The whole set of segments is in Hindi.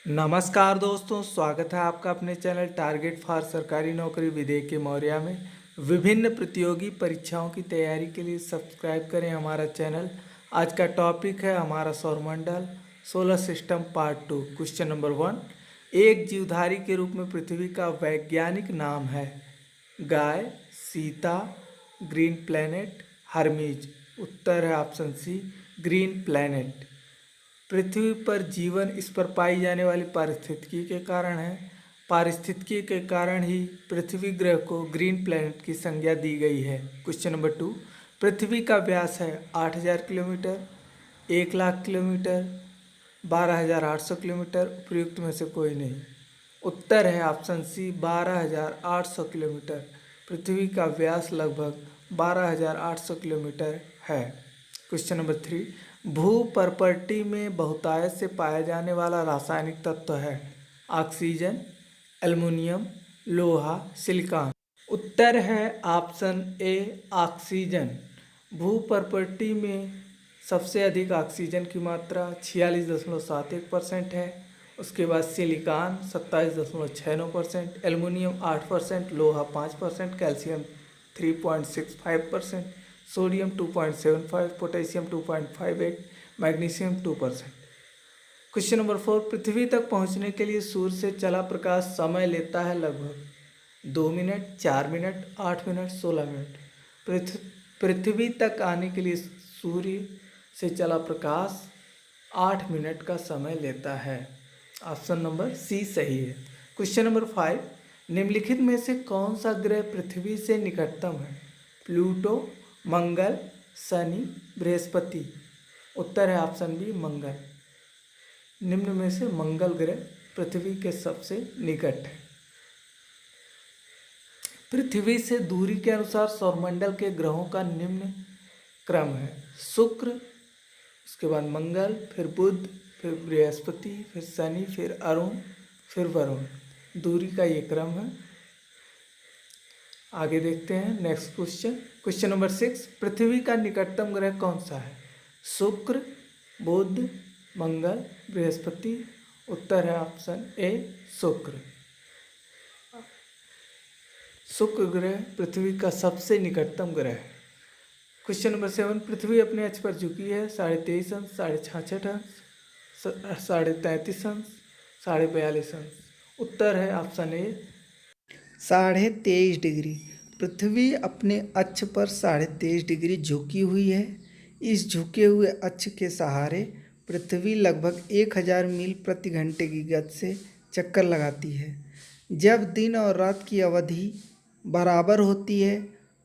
नमस्कार दोस्तों, स्वागत है आपका अपने चैनल टारगेट फॉर सरकारी नौकरी विदेय के मौर्या में। विभिन्न प्रतियोगी परीक्षाओं की तैयारी के लिए सब्सक्राइब करें हमारा चैनल। आज का टॉपिक है हमारा सौरमंडल solar system part 2। Question number 1, एक जीवधारी के रूप में पृथ्वी का वैज्ञानिक नाम है? गाय, सीता, ग्रीन प्लैनेट, हर्मीज। उत्तर है ऑप्शन सी, ग्रीन प्लैनेट। पृथ्वी पर जीवन इस पर पाई जाने वाली पारिस्थितिकी के कारण है। पारिस्थितिकी के कारण ही पृथ्वी ग्रह को ग्रीन प्लैनेट की संज्ञा दी गई है। क्वेश्चन नंबर 2, पृथ्वी का व्यास है 8000 किलोमीटर, 1,00,000 किलोमीटर, 12,800 किलोमीटर। उपयुक्त में से कोई नहीं। उत्तर है ऑप्शन सी, 12,800 किलोमीटर। पृथ्वी का व्यास लगभग 12,800 किलोमीटर है। क्वेश्चन नंबर 3, भू प्रॉपर्टी में बहुतायत से पाया जाने वाला रासायनिक तत्व है? ऑक्सीजन, एल्युमिनियम, लोहा, सिलिकॉन। उत्तर है ऑप्शन ए, ऑक्सीजन। भू प्रॉपर्टी में सबसे अधिक ऑक्सीजन की मात्रा 46.71% है। उसके बाद सिलिकॉन 27.69%, एल्युमिनियम 8%, लोहा 5%, calcium 3.65%, sodium 2.75, potassium 2.58, magnesium 2%। Question number 4, पृथ्वी तक पहुंचने के लिए सूर्य से चला प्रकाश समय लेता है लगभग 2 मिनट, 4 मिनट, 8 मिनट, 16 मिनट। पृथ्वी तक आने के लिए सूर्य से चला प्रकाश 8 मिनट का समय लेता है। ऑप्शन नंबर सी सही है। क्वेश्चन नंबर 5, निम्नलिखित में से कौन सा ग्रह पृथ्वी से निकटतम है? प्लूटो, मंगल, शनि, बृहस्पति। उत्तर है ऑप्शन बी, मंगल। निम्न में से मंगल ग्रह पृथ्वी के सबसे निकट है। पृथ्वी से दूरी के अनुसार सौरमंडल के ग्रहों का निम्न क्रम है: शुक्र, उसके बाद मंगल, फिर बुध, फिर बृहस्पति, फिर शनि, फिर अरुण, फिर वरुण। दूरी का ये क्रम है। आगे देखते हैं नेक्स्ट क्वेश्चन। क्वेश्चन नंबर 6, पृथ्वी का निकटतम ग्रह कौन सा है? शुक्र, बुध, मंगल, बृहस्पति। उत्तर है ऑप्शन ए, शुक्र। शुक्र ग्रह पृथ्वी का सबसे निकटतम ग्रह है। क्वेश्चन नंबर 7, पृथ्वी अपने अक्ष पर झुकी है 23.5 अंश, 66.5 अंश, 33.5 अंश, 42.5 अंश। उत्तर है ऑप्शन ए, 23.5 डिग्री। पृथ्वी अपने अक्ष पर 23.5 डिग्री झुकी हुई है। इस झुके हुए अक्ष के सहारे पृथ्वी लगभग 1000 मील प्रति घंटे की गति से चक्कर लगाती है। जब दिन और रात की अवधि बराबर होती है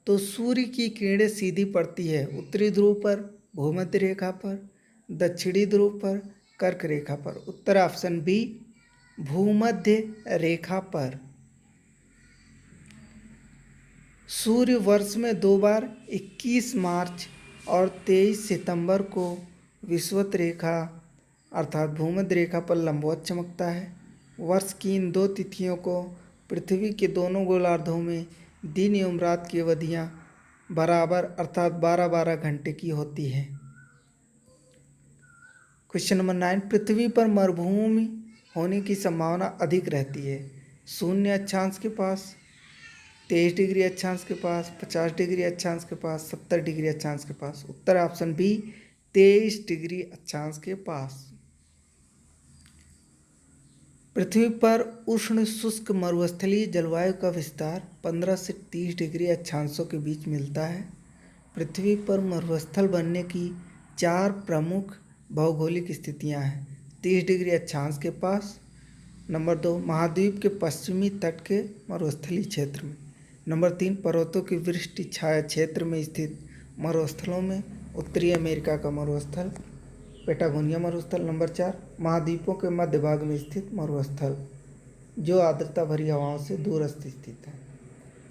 तो सूर्य की किरणें सीधी पड़ती है उत्तरी ध्रुव पर, भूमध्य रेखा पर, दक्षिणी ध्रुव पर, कर्क रेखा पर। उत्तर ऑप्शन बी, भूमध्य रेखा पर। सूर्य वर्ष में 2 बार 21 मार्च और 23 सितंबर को विषुवत रेखा अर्थात भूमध्य रेखा पर लंबवत चमकता है। वर्ष की इन 2 तिथियों को पृथ्वी के दोनों गोलार्धों में दिन एवं रात की अवधियाँ बराबर अर्थात 12-12 घंटे की होती है। क्वेश्चन नंबर 9, पृथ्वी पर मरुभूमि होने की संभावना अधिक रहती है? शून्य अक्षांश के पास, 23 डिग्री अक्षांश के पास, 50 डिग्री अक्षांश के पास, 70 डिग्री अक्षांश के पास। उत्तर ऑप्शन बी, 23 डिग्री अक्षांश के पास। पृथ्वी पर उष्ण शुष्क मरुस्थलीय जलवायु का विस्तार 15 से 30 डिग्री अक्षांशों के बीच मिलता है। पृथ्वी पर मरुस्थल बनने की 4 प्रमुख भौगोलिक स्थितियां हैं: 30 डिग्री अक्षांश के पास, नंबर 2 महाद्वीप के पश्चिमी तट के मरुस्थलीय क्षेत्र में, नंबर 3 पर्वतों की वृष्टि छाया क्षेत्र में स्थित मरुस्थलों में, उत्तरी अमेरिका का मरुस्थल पेटागोनिया मरुस्थल, नंबर 4 महाद्वीपों के मध्य भाग में स्थित मरुस्थल जो आर्द्रता भरी हवाओं से दूरस्थ स्थित है।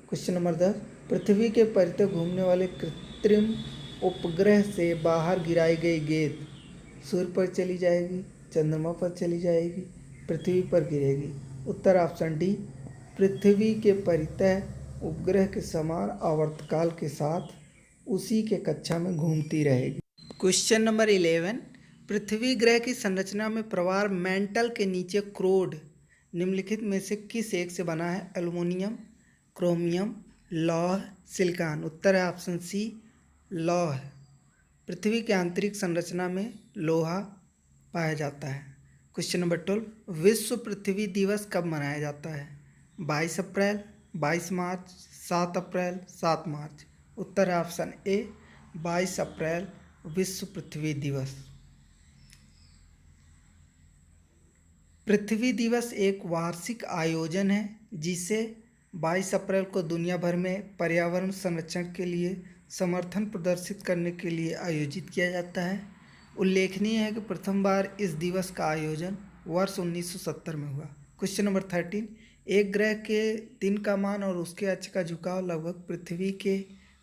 क्वेश्चन नंबर 10, पृथ्वी के परितः घूमने वाले कृत्रिम उपग्रह से बाहर गिराई गई गेंद सूर्य पर चली जाएगी, चंद्रमा पर चली जाएगी, पृथ्वी पर गिरेगी। उत्तर ऑप्शन डी, पृथ्वी के परितः उपग्रह के समान आवर्तकाल के साथ उसी के कक्षा में घूमती रहेगी। क्वेश्चन नंबर 11, पृथ्वी ग्रह की संरचना में प्रवार मेंटल के नीचे क्रोड निम्नलिखित में से किस एक से बना है? एल्युमिनियम, क्रोमियम, लौह, सिलिकॉन। उत्तर है ऑप्शन सी, लौह। पृथ्वी के आंतरिक संरचना में लोहा पाया जाता है। क्वेश्चन नंबर 12, विश्व पृथ्वी दिवस कब मनाया जाता है? 22 अप्रैल, 22 मार्च, 7 अप्रैल, 7 मार्च। उत्तर है ऑप्शन ए, 22 अप्रैल विश्व पृथ्वी दिवस। पृथ्वी दिवस एक वार्षिक आयोजन है जिसे 22 अप्रैल को दुनिया भर में पर्यावरण संरक्षण के लिए समर्थन प्रदर्शित करने के लिए आयोजित किया जाता है। उल्लेखनीय है कि प्रथम बार इस दिवस का आयोजन वर्ष 1970 में हुआ। क्वेश्चन नंबर 13, एक ग्रह के दिन का मान और उसके अक्ष का झुकाव लगभग पृथ्वी के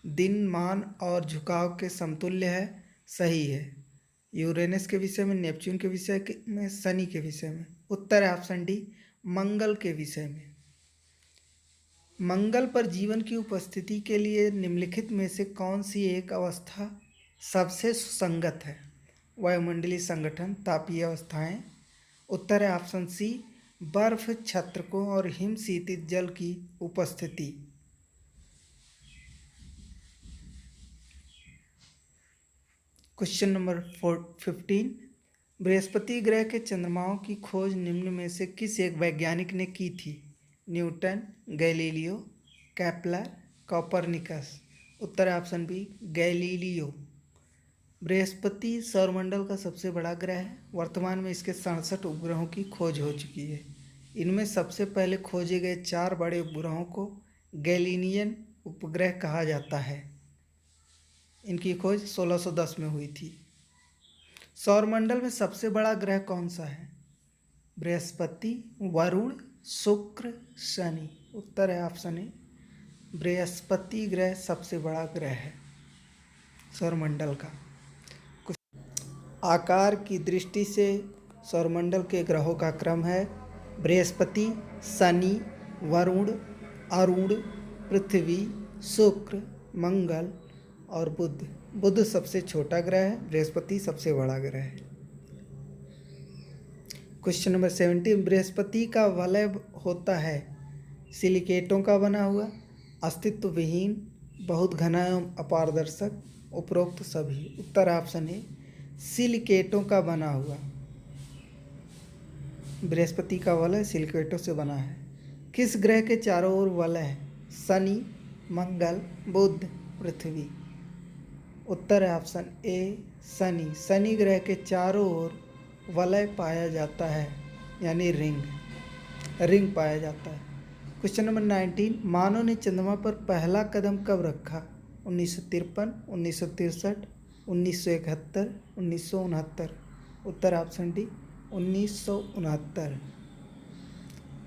दिन मान और झुकाव के समतुल्य है। सही है। यूरेनस के विषय में, नेपच्यून के विषय में, शनि के विषय में। उत्तर है ऑप्शन डी, मंगल के विषय में। मंगल पर जीवन की उपस्थिति के लिए निम्नलिखित में से कौन सी एक अवस्था सबसे सुसंगत है? वायुमंडलीय संगठन, तापीय अवस्थाएं। उत्तर है ऑप्शन सी, बर्फ छत्रकों और हिम शीतित जल की उपस्थिति। क्वेश्चन नंबर 15, बृहस्पति ग्रह के चंद्रमाओं की खोज निम्न में से किस एक वैज्ञानिक ने की थी? Newton, Galileo, Kepler, Copernicus. उत्तर है ऑप्शन बी, गैलीलियो। बृहस्पति सौरमंडल का सबसे बड़ा ग्रह है। वर्तमान में इसके 67 उपग्रहों की खोज हो चुकी है। इनमें सबसे पहले खोजे गए 4 बड़े उपग्रहों को गैलीलियन उपग्रह कहा जाता है। इनकी खोज 1610 में हुई थी। सौरमंडल में सबसे बड़ा ग्रह कौन सा है? बृहस्पति, वरुण, शुक्र, शनि। उत्तर है ऑप्शन ए, बृहस्पति ग्रह सबसे बड़ा ग्रह है सौरमंडल का। आकार की दृष्टि से सौरमंडल के ग्रहों का क्रम है बृहस्पति, शनि, वरुण, अरुण, पृथ्वी, शुक्र, मंगल और बुध। बुध सबसे छोटा ग्रह है, बृहस्पति सबसे बड़ा ग्रह है। क्वेश्चन नंबर 17, बृहस्पति का वलय होता है सिलिकेटों का बना हुआ, अस्तित्व विहीन, बहुत घना एवं अपारदर्शक, उपरोक्त सभी। उत्तर ऑप्शन ए, सिलिकेटों का बना हुआ। बृहस्पति का वलय सिलिकेटों से बना है। किस ग्रह के चारों ओर वलय है? शनि, मंगल, बुध, पृथ्वी। उत्तर है ऑप्शन ए, शनि। शनि ग्रह के चारों ओर वलय पाया जाता है, यानी रिंग पाया जाता है। क्वेश्चन नंबर 19, मानव ने चंद्रमा पर पहला कदम कब रखा? 1953, 1963, 1971, 1969। उत्तर ऑप्शन डी, 1969।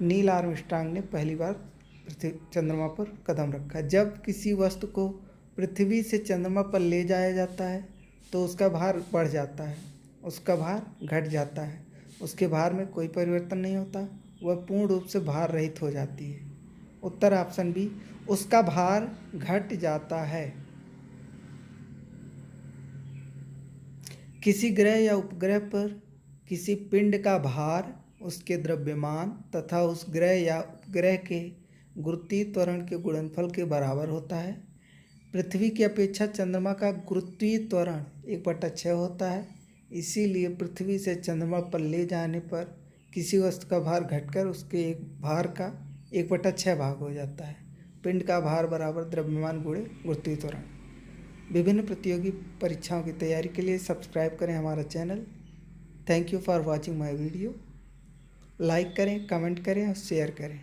नील आर्मस्ट्रांग ने पहली बार चंद्रमा पर कदम रखा। जब किसी वस्तु को पृथ्वी से चंद्रमा पर ले जाया जाता है तो उसका भार बढ़ जाता है, उसका भार घट जाता है। उसके भार में कोई परिवर्तन नहीं होता, वह पूर्ण रूप से भार रहित हो जाती है। उत्तर ऑप्शन बी, उसका भार घट जाता है। किसी ग्रह या उपग्रह पर किसी पिंड का भार उसके द्रव्यमान तथा उस ग्रह या उपग्रह के गुरुत्वीय त्वरण के गुणनफल के बराबर होता है। पृथ्वी की अपेक्षा चंद्रमा का गुरुत्वीय त्वरण 1/6 होता है। इसीलिए पृथ्वी से चंद्रमा पर ले जाने पर किसी वस्तु का भार घटकर उसके एक भार का 1/6 भाग हो जाता है। पिंड का भार बराबर द्रव्यमान गुणे गुरुत्वीय त्वरण। विभिन्न प्रतियोगी परीक्षाओं की तैयारी के लिए सब्सक्राइब करें हमारा channel. Thank you for watching my video. Like करें, कमेंट करें और शेयर करें।